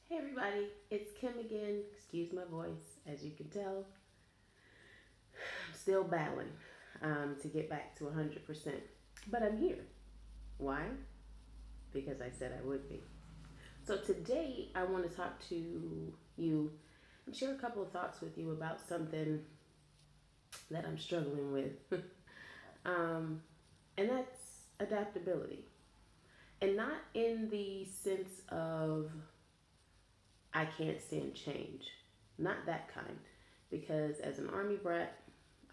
Hey everybody, it's Kim again. Excuse my voice. As you can tell, I'm still battling to get back to 100%. But I'm here. Why? Because I said I would be. So today I want to talk to you and share a couple of thoughts with you about something that I'm struggling with. um, and that's adaptability. And not in the sense of I can't stand change. Not that kind. Because as an army brat,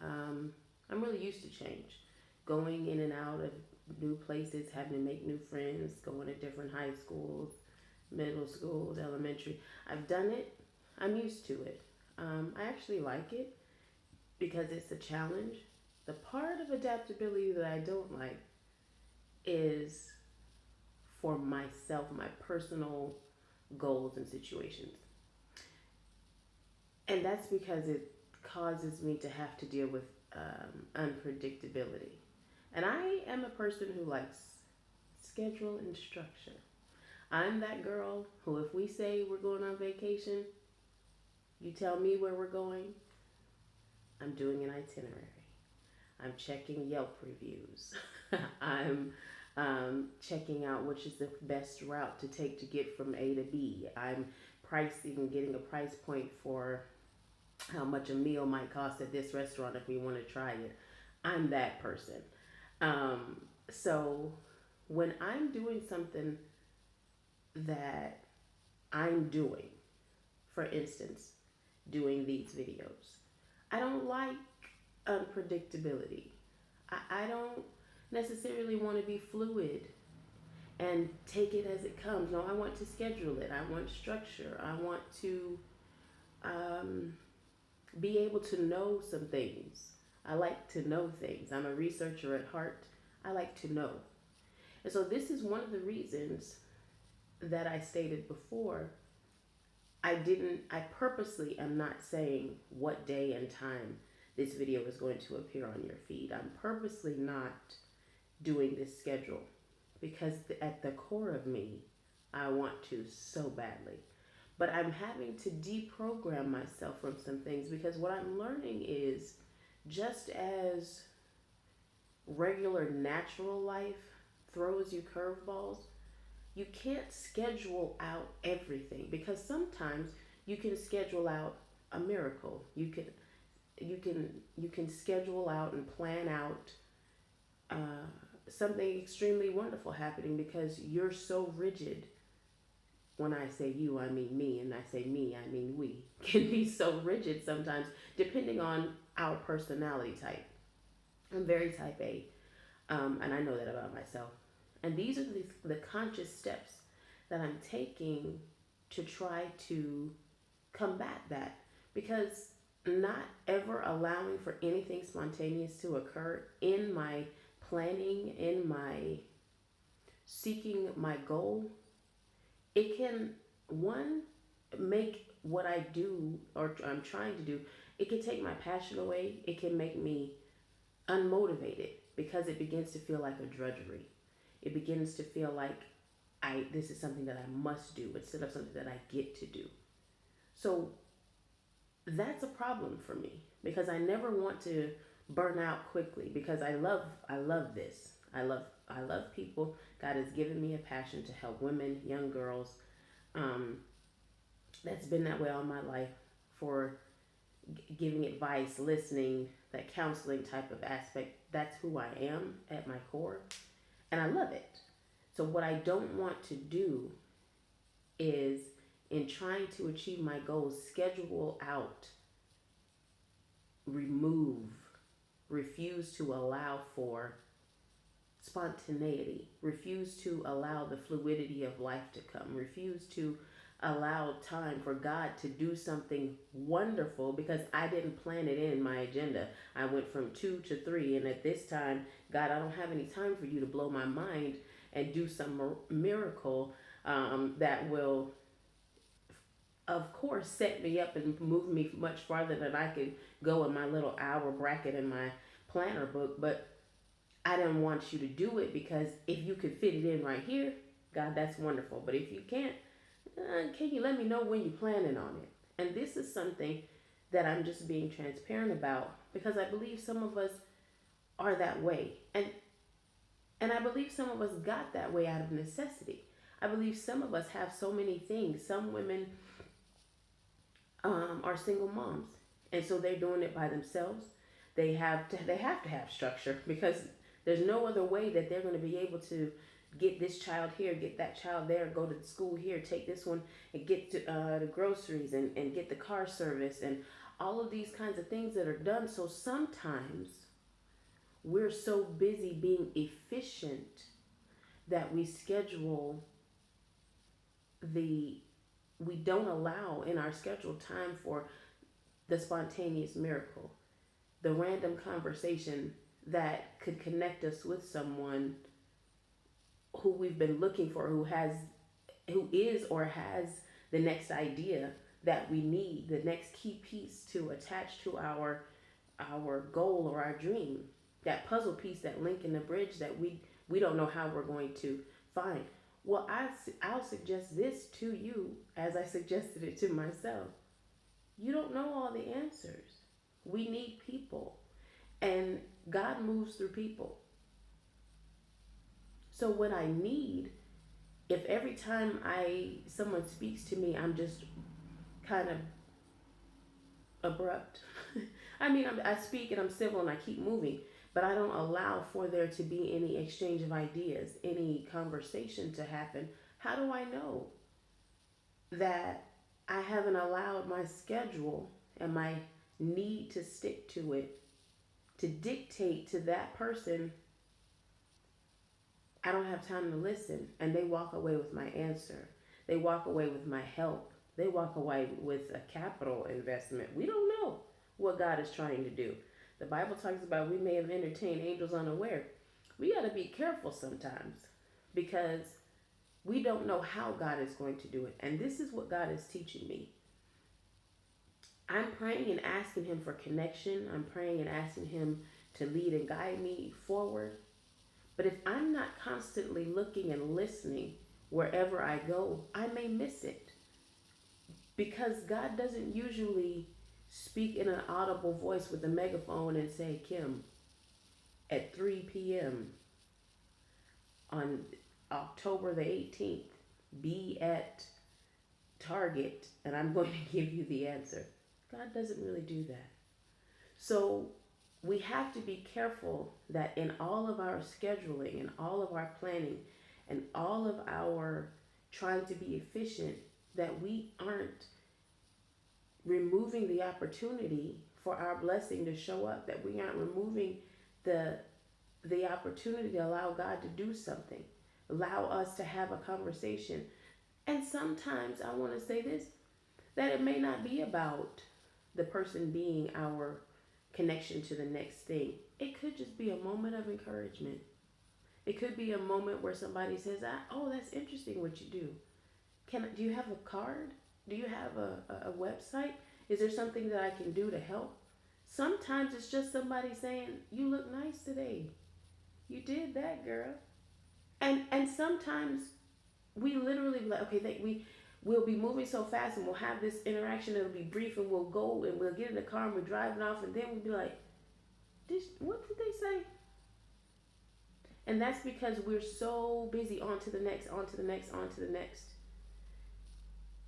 um, I'm really used to change. Going in and out of new places, having to make new friends, going to different high schools, middle schools, elementary. I've done it. I'm used to it. I actually like it because it's a challenge. The part of adaptability that I don't like is for myself, my personal goals and situations. And that's because it causes me to have to deal with unpredictability. And I am a person who likes schedule and structure. I'm that girl who, if we say we're going on vacation, you tell me where we're going, I'm doing an itinerary. I'm checking Yelp reviews. I'm checking out which is the best route to take to get from A to B. I'm pricing, getting a price point for how much a meal might cost at this restaurant if we want to try it. I'm that person. So when I'm doing something that I'm doing, for instance, doing these videos, I don't like unpredictability. I don't necessarily want to be fluid and take it as it comes. No, I want to schedule it. I want structure. I want to um, be able to know some things. I like to know things. I'm a researcher at heart. I like to know. And so, this is one of the reasons that I stated before. I purposely am not saying what day and time this video is going to appear on your feed. I'm purposely not doing this schedule because at the core of me, I want to so badly. But I'm having to deprogram myself from some things because what I'm learning is just as regular natural life throws you curveballs, you can't schedule out everything because sometimes you can schedule out a miracle. You can schedule out and plan out something extremely wonderful happening because you're so rigid. When I say you, I mean me, and I say me, I mean we, can be so rigid sometimes depending on our personality type. I'm very type A, and I know that about myself. And these are the conscious steps that I'm taking to try to combat that because not ever allowing for anything spontaneous to occur in my planning, in my seeking my goal, it can, one, make what I do or I'm trying to do, it can take my passion away. It can make me unmotivated because it begins to feel like a drudgery. It begins to feel like this is something that I must do instead of something that I get to do. So that's a problem for me because I never want to burn out quickly because I love this. I love people. God has given me a passion to help women, young girls. Um, that's been that way all my life for giving advice, listening, that counseling type of aspect. That's who I am at my core, and I love it. So what I don't want to do is in trying to achieve my goals, schedule out, remove, refuse to allow for spontaneity, refuse to allow the fluidity of life to come, refuse to allow time for God to do something wonderful because I didn't plan it in my agenda. I went from 2 to 3, and at this time, God, I don't have any time for you to blow my mind and do some miracle that will, of course, set me up and move me much farther than I could go in my little hour bracket in my planner book. But I didn't want you to do it because if you could fit it in right here, God, that's wonderful. But if you can't, Can you let me know when you're planning on it? And this is something that I'm just being transparent about because I believe some of us are that way. And I believe some of us got that way out of necessity. I believe some of us have so many things. Some women are single moms, and so they're doing it by themselves. They have to have structure because there's no other way that they're going to be able to get this child here, get that child there, go to the school here, take this one and get to the groceries and get the car service and all of these kinds of things that are done. So sometimes we're so busy being efficient that the we don't allow in our scheduled time for the spontaneous miracle, the random conversation that could connect us with someone who we've been looking for, who is or has the next idea that we need, the next key piece to attach to our goal or our dream, that puzzle piece, that link in the bridge that we don't know how we're going to find. Well, I'll suggest this to you as I suggested it to myself. You don't know all the answers. We need people, and God moves through people. So what I need, if every time I someone speaks to me, I'm just kind of abrupt. I mean, I speak and I'm civil and I keep moving, but I don't allow for there to be any exchange of ideas, any conversation to happen. How do I know that I haven't allowed my schedule and my need to stick to it to dictate to that person I don't have time to listen, and they walk away with my answer. They walk away with my help. They walk away with a capital investment. We don't know what God is trying to do. The Bible talks about we may have entertained angels unaware. We got to be careful sometimes because we don't know how God is going to do it. And this is what God is teaching me. I'm praying and asking Him for connection. I'm praying and asking Him to lead and guide me forward. But if I'm not constantly looking and listening wherever I go, I may miss it. Because God doesn't usually speak in an audible voice with a megaphone and say, Kim, at 3 p.m. on October the 18th, be at Target and I'm going to give you the answer. God doesn't really do that. So we have to be careful that in all of our scheduling and all of our planning and all of our trying to be efficient, that we aren't removing the opportunity for our blessing to show up, that we aren't removing the opportunity to allow God to do something, allow us to have a conversation. And sometimes I want to say this, that it may not be about the person being our connection to the next thing. It could just be a moment of encouragement. It could be a moment where somebody says, "Oh, that's interesting what you do. Do you have a card? Do you have a website? Is there something that I can do to help?" Sometimes it's just somebody saying, "You look nice today. You did that, girl." And sometimes we literally be like, okay, we'll be moving so fast and we'll have this interaction. It'll be brief and we'll go and we'll get in the car and we're driving off and then we'll be like, what did they say? And that's because we're so busy on to the next, on to the next, on to the next,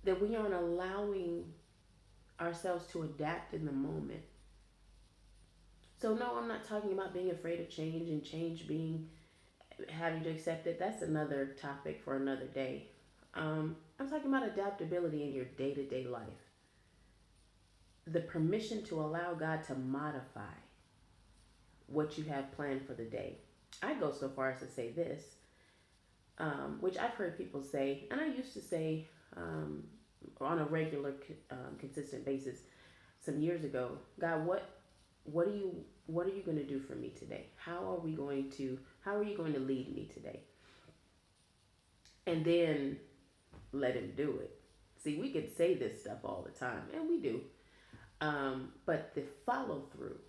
that we aren't allowing ourselves to adapt in the moment. So no, I'm not talking about being afraid of change and change being having to accept it. That's another topic for another day. I'm talking about adaptability in your day-to-day life. The permission to allow God to modify what you have planned for the day. I go so far as to say this, which I've heard people say, and I used to say on a regular, consistent basis some years ago. God, what are you going to do for me today? How are you going to lead me today? And then let Him do it. See, we could say this stuff all the time, and we do. But the follow through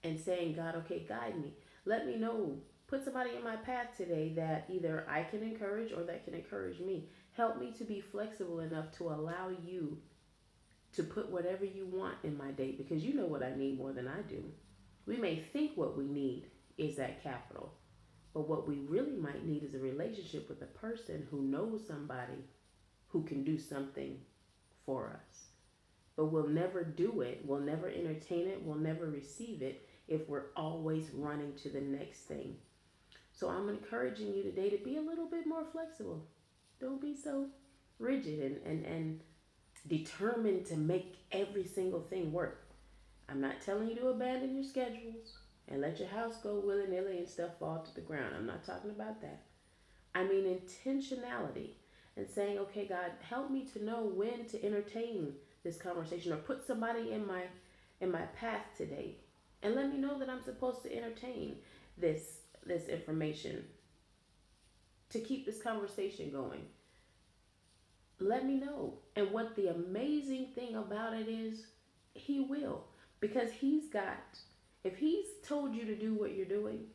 and saying, God, okay, guide me. Let me know. Put somebody in my path today that either I can encourage or that can encourage me. Help me to be flexible enough to allow you to put whatever you want in my day because you know what I need more than I do. We may think what we need is that capital, but what we really might need is a relationship with a person who knows somebody who can do something for us. But we'll never do it, we'll never entertain it, we'll never receive it if we're always running to the next thing. So I'm encouraging you today to be a little bit more flexible. Don't be so rigid and determined to make every single thing work. I'm not telling you to abandon your schedules and let your house go willy nilly and stuff fall to the ground. I'm not talking about that. I mean intentionality and saying, okay, God, help me to know when to entertain this conversation or put somebody in my path today, and let me know that I'm supposed to entertain this information to keep this conversation going. Let me know. And what the amazing thing about it is, he will. Because if he's told you to do what you're doing,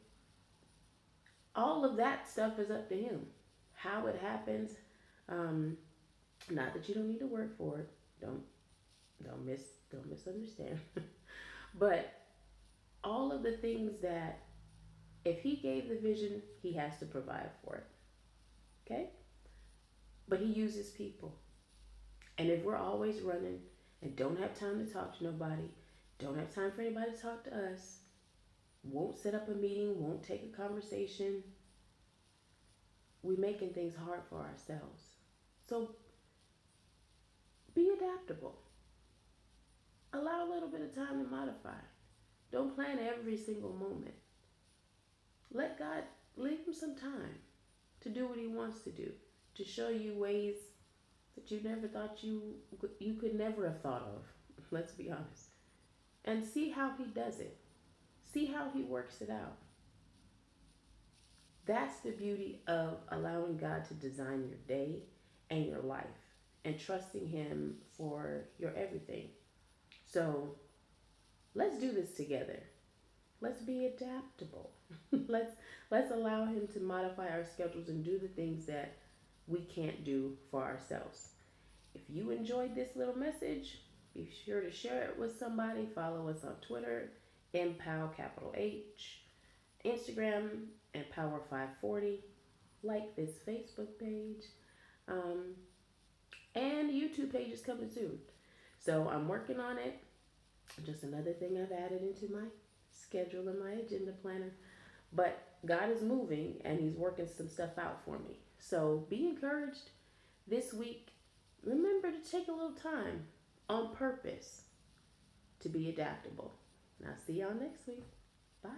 all of that stuff is up to him. How it happens, not that you don't need to work for it. Don't misunderstand. But all of the things that if he gave the vision, he has to provide for it. Okay? But he uses people. And if we're always running and don't have time to talk to nobody, don't have time for anybody to talk to us, won't set up a meeting, won't take a conversation, we're making things hard for ourselves. So be adaptable. Allow a little bit of time to modify. Don't plan every single moment. Let God leave him some time to do what he wants to do, to show you ways that you never thought you could never have thought of. Let's be honest. And see how he does it. See how he works it out. That's the beauty of allowing God to design your day and your life and trusting him for your everything. So let's do this together. Let's be adaptable. let's allow him to modify our schedules and do the things that we can't do for ourselves. If you enjoyed this little message, be sure to share it with somebody. Follow us on Twitter, MPow capital H, Instagram, Empower540. Like this Facebook page. And YouTube page is coming soon. So I'm working on it. Just another thing I've added into my schedule and my agenda planner. But God is moving and he's working some stuff out for me. So be encouraged this week. Remember to take a little time on purpose to be adaptable. And I'll see y'all next week. Bye.